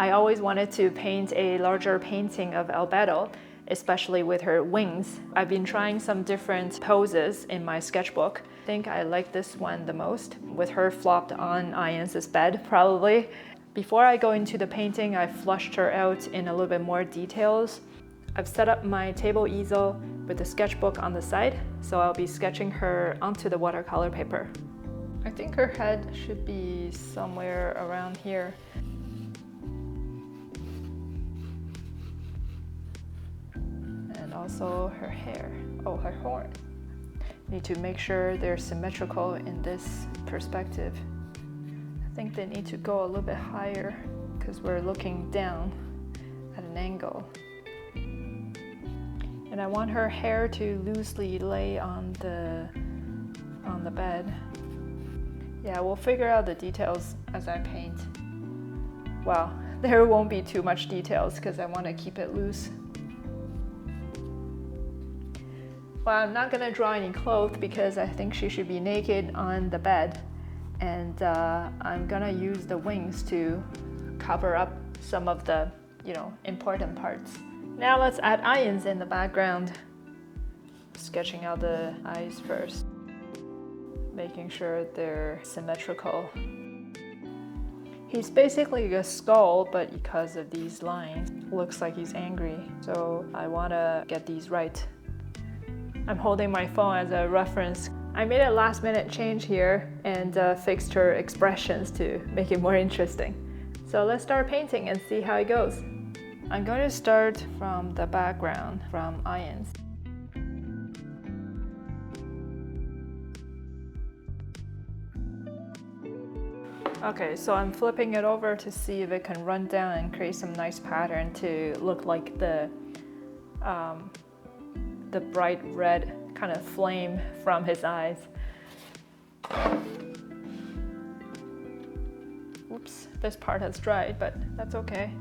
I always wanted to paint a larger painting of Albedo, especially with her wings. I've been trying some different poses in my sketchbook. I think I like this one the most, with her flopped on Ian's bed, probably. Before I go into the painting, I flushed her out in a little bit more details. I've set up my table easel with the sketchbook on the side, so I'll be sketching her onto the watercolor paper. I think her head should be somewhere around here. And also her hair. Oh, her horn. Need to make sure they're symmetrical in this perspective. I think they need to go a little bit higher because we're looking down at an angle. And I want her hair to loosely lay on the bed. Yeah, we'll figure out the details as I paint. Well, there won't be too much details because I want to keep it loose. Well, I'm not gonna draw any clothes because I think she should be naked on the bed. And I'm gonna use the wings to cover up some of the, important parts. Now let's add Ian's in the background. Sketching out the eyes first. Making sure they're symmetrical. He's basically a skull, but because of these lines, looks like he's angry. So I wanna get these right. I'm holding my phone as a reference. I made a last minute change here and fixed her expressions to make it more interesting. So let's start painting and see how it goes. I'm going to start from the background, from Ian's. Okay, so I'm flipping it over to see if it can run down and create some nice pattern to look like the bright red kind of flame from his eyes. Oops, this part has dried, but that's okay.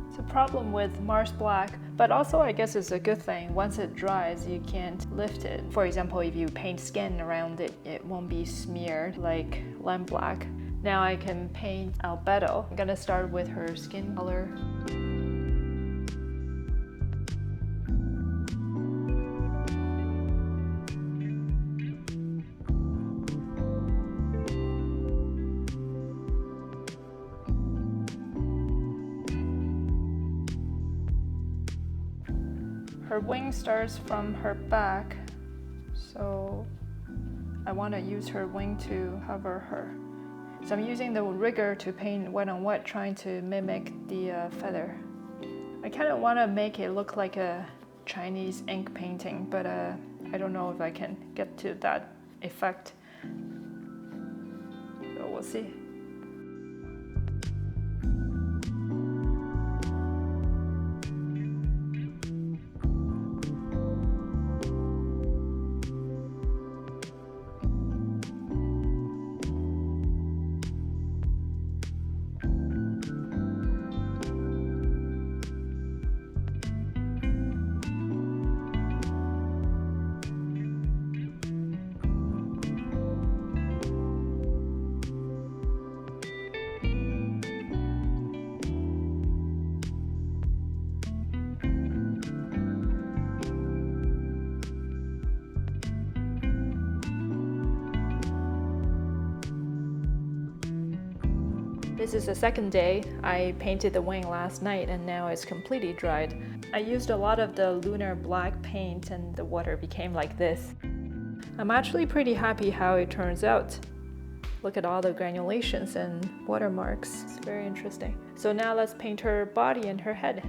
It's a problem with Mars Black, but also I guess it's a good thing. Once it dries, you can't lift it. For example, if you paint skin around it, it won't be smeared like Lamp Black. Now I can paint Albedo. I'm gonna start with her skin color. Her wing starts from her back, so I want to use her wing to cover her. So I'm using the rigger to paint wet on wet, trying to mimic the feather. I kind of want to make it look like a Chinese ink painting, but I don't know if I can get to that effect. So we'll see. This is the second day. I painted the wing last night and now it's completely dried. I used a lot of the lunar black paint and the water became like this. I'm actually pretty happy how it turns out. Look at all the granulations and watermarks. It's very interesting. So now let's paint her body and her head.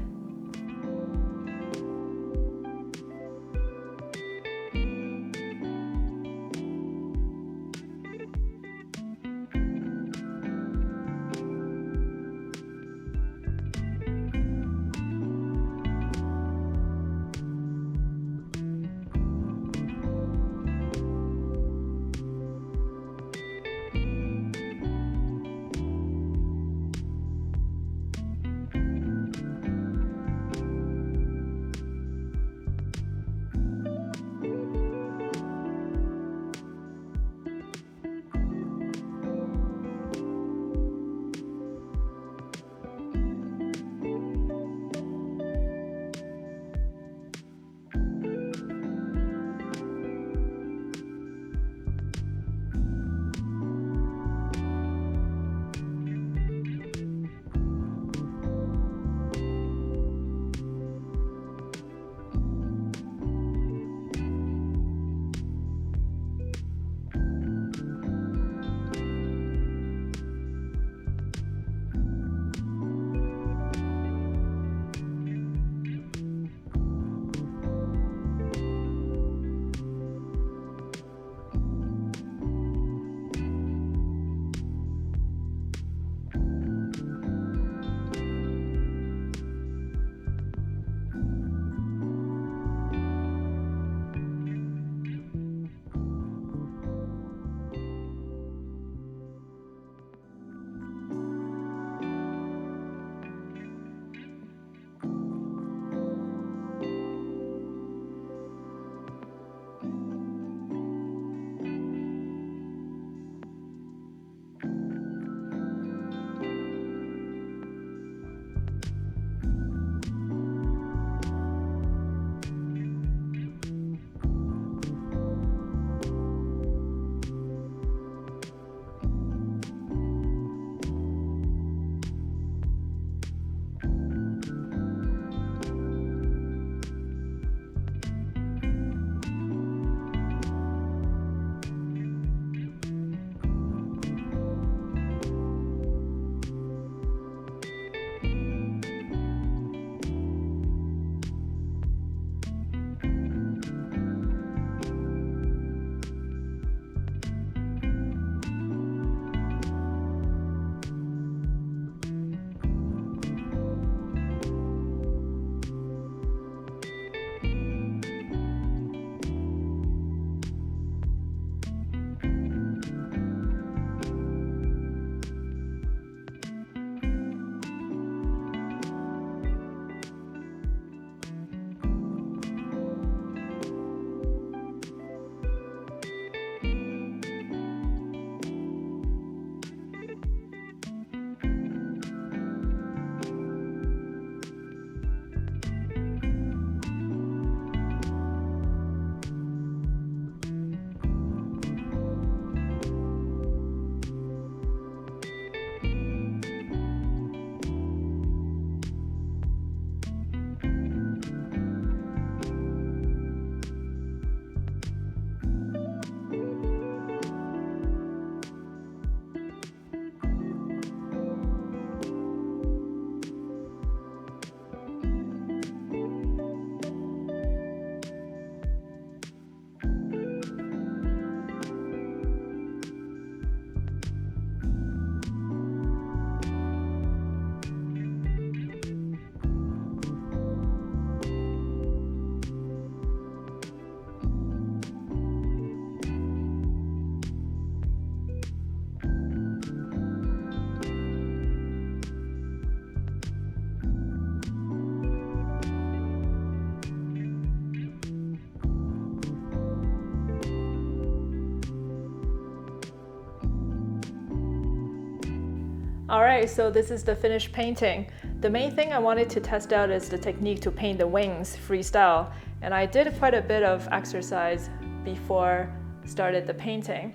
Alright, so this is the finished painting. The main thing I wanted to test out is the technique to paint the wings freestyle, and I did quite a bit of exercise before started the painting.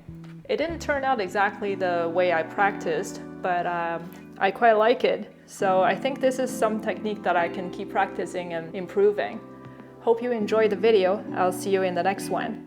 It didn't turn out exactly the way I practiced, but I quite like it. So I think this is some technique that I can keep practicing and improving. Hope you enjoyed the video. I'll see you in the next one.